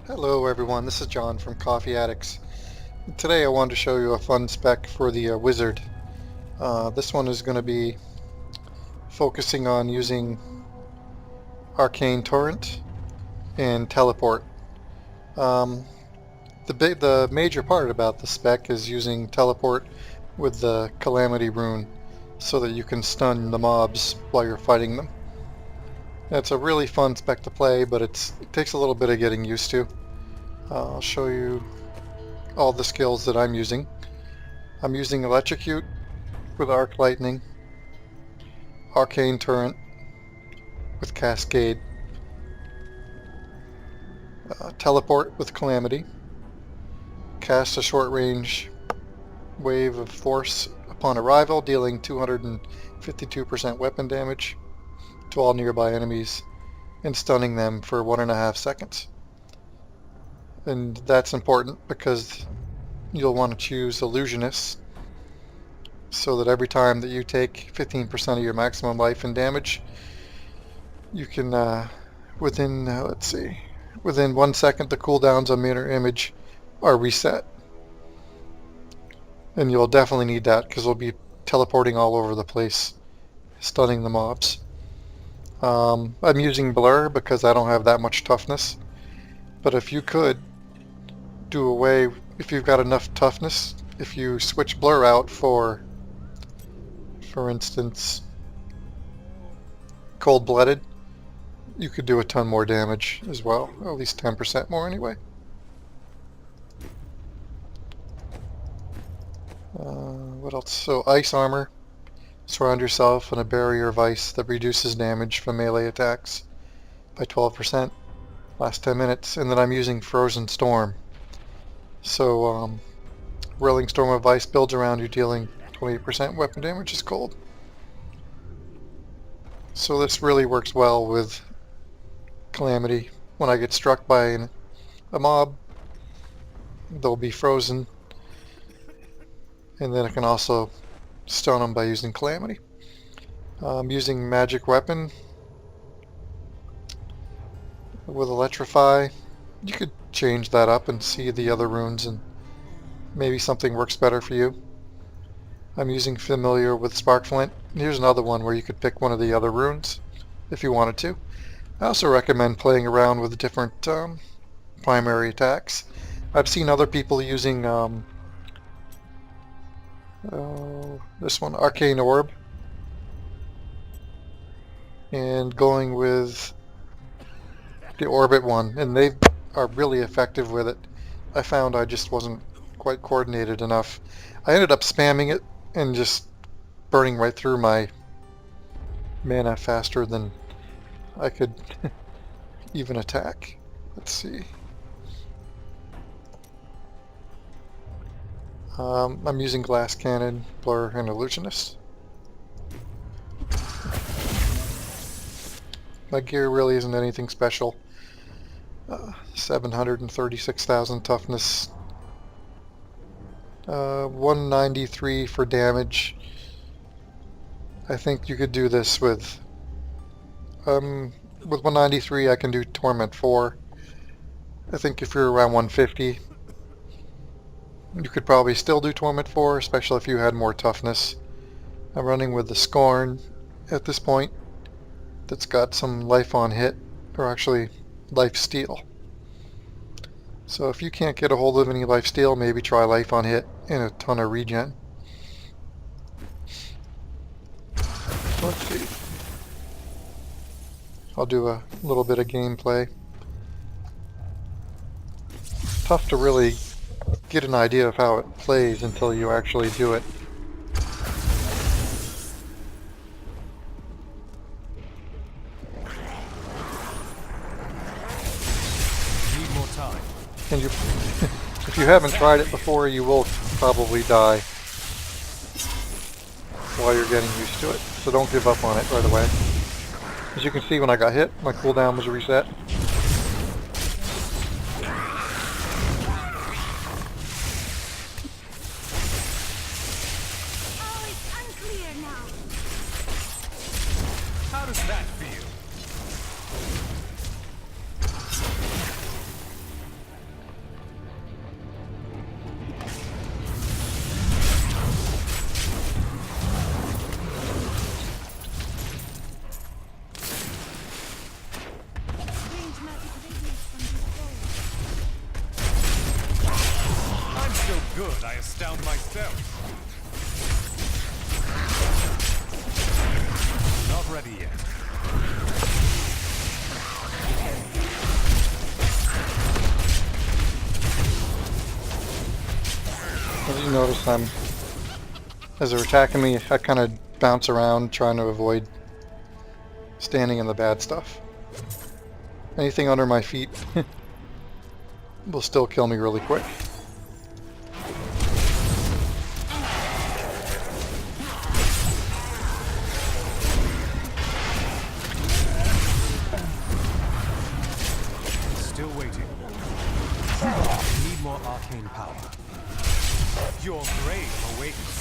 Hello everyone, this is John from CoffeeAddicts. Today I wanted to show you a fun spec for the wizard. This one is going to be focusing on using arcane torrent and teleport. Um, the major part about the spec is using teleport with the Calamity rune so that you can stun the mobs while you're fighting them. It's a really fun spec to play, but it takes a little bit of getting used to. I'll show you all the skills that I'm using. I'm using Electrocute with Arc Lightning, Arcane Torrent with Cascade, Teleport with Calamity, cast a short range wave of force upon arrival, dealing 252% weapon damage to all nearby enemies and stunning them for 1.5 seconds. And that's important because you'll want to choose Illusionist so that every time that you take 15% of your maximum life and damage, you can, within 1 second, the cooldowns on mirror image are reset. And you'll definitely need that because we'll be teleporting all over the place, stunning the mobs. I'm using Blur because I don't have that much toughness, but if you could do away, if you've got enough toughness, if you switch Blur out for instance, Cold-Blooded, you could do a ton more damage as well, at least 10% more anyway. What else? So Ice Armor. Surround yourself in a barrier of ice that reduces damage from melee attacks by 12%, last 10 minutes, and then I'm using Frozen Storm. So Whirling Storm of Ice builds around you, dealing 28% weapon damage is cold. So this really works well with Calamity. When I get struck by a mob, they'll be frozen, and then I can also stun them by using Calamity. I'm using Magic Weapon with Electrify. You could change that up and see the other runes, and maybe something works better for you. I'm using Familiar with Spark Flint. Here's another one where you could pick one of the other runes if you wanted to. I also recommend playing around with different primary attacks. I've seen other people using this one, Arcane Orb, and going with the Orbit one, and they are really effective with it. I found I just wasn't quite coordinated enough. I ended up spamming it and just burning right through my mana faster than I could even attack. Let's see. I'm using Glass Cannon, Blur, and Illusionist. My gear really isn't anything special. 736,000 toughness, 193 for damage. I think you could do this with 193 I can do Torment 4. I think if you're around 150 you could probably still do Torment 4, especially if you had more toughness. I'm running with the Scorn at this point that's got some life on hit, or actually life steal. So if you can't get a hold of any life steal, maybe try life on hit and a ton of regen. Let's see. I'll do a little bit of gameplay. Tough to really get an idea of how it plays until you actually do it. Need more time. And you, if you haven't tried it before, you will probably die while you're getting used to it. So don't give up on it right away. As you can see, when I got hit, my cooldown was reset. How does that feel? Good, I astound myself. Not ready yet. As you notice, as they're attacking me, I kind of bounce around trying to avoid standing in the bad stuff. Anything under my feet will still kill me really quick. Still waiting. Need more arcane power. Your grave awaits.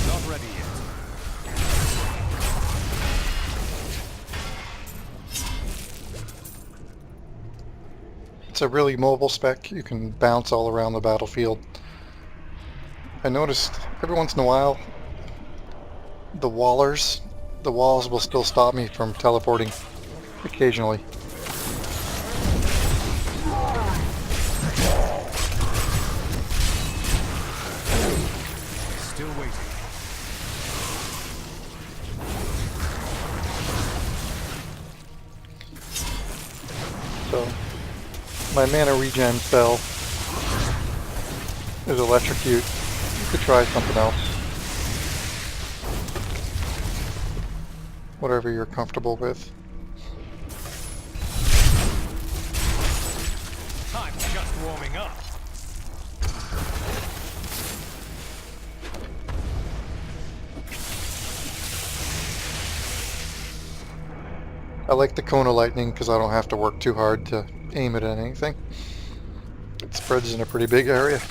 Not ready yet. It's a really mobile spec. You can bounce all around the battlefield. I noticed every once in a while the walls will still stop me from teleporting occasionally. Still waiting. So my mana regen spell is electrocute. You could try something else. Whatever you're comfortable with. I'm just warming up. I like the cone of lightning because I don't have to work too hard to aim it at anything. It spreads in a pretty big area.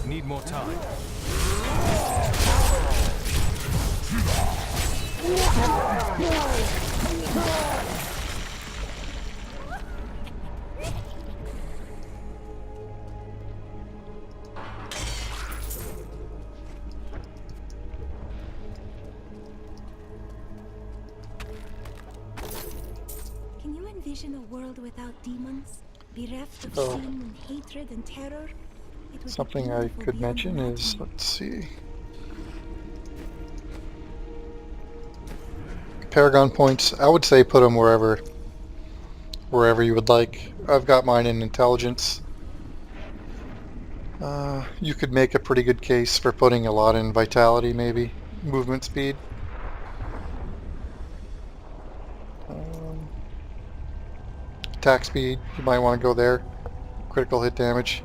Need more time. Can you envision a world without demons? Bereft of Oh. sin and hatred and terror? It would be Something I beautiful could beyond mention is, imagining. let's see. Paragon points, I would say put them wherever you would like. I've got mine in intelligence. You could make a pretty good case for putting a lot in vitality, maybe. Movement speed. Attack speed, you might want to go there. Critical hit damage.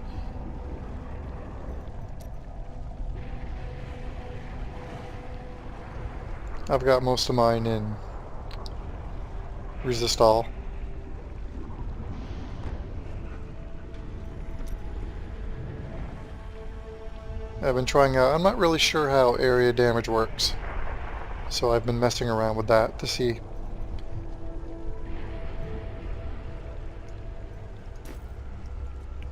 I've got most of mine in resist all. I've been trying out, I'm not really sure how area damage works, so I've been messing around with that to see.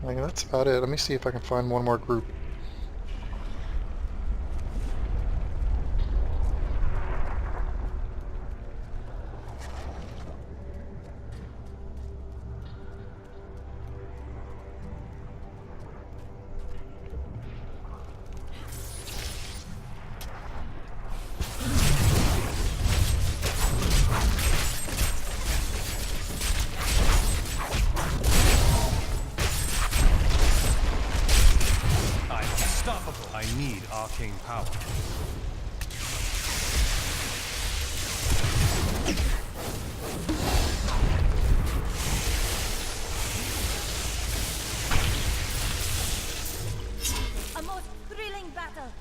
I think that's about it. Let me see if I can find one more group. I'm unstoppable. I need arcane power. A most thrilling battle.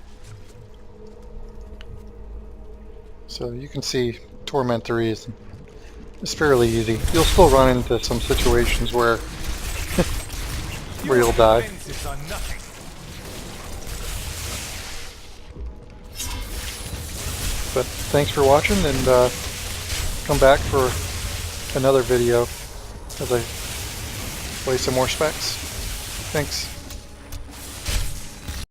So you can see Torment 3 is fairly easy. You'll still run into some situations where you'll die. Defenses are nothing. But thanks for watching, and come back for another video as I play some more specs. Thanks.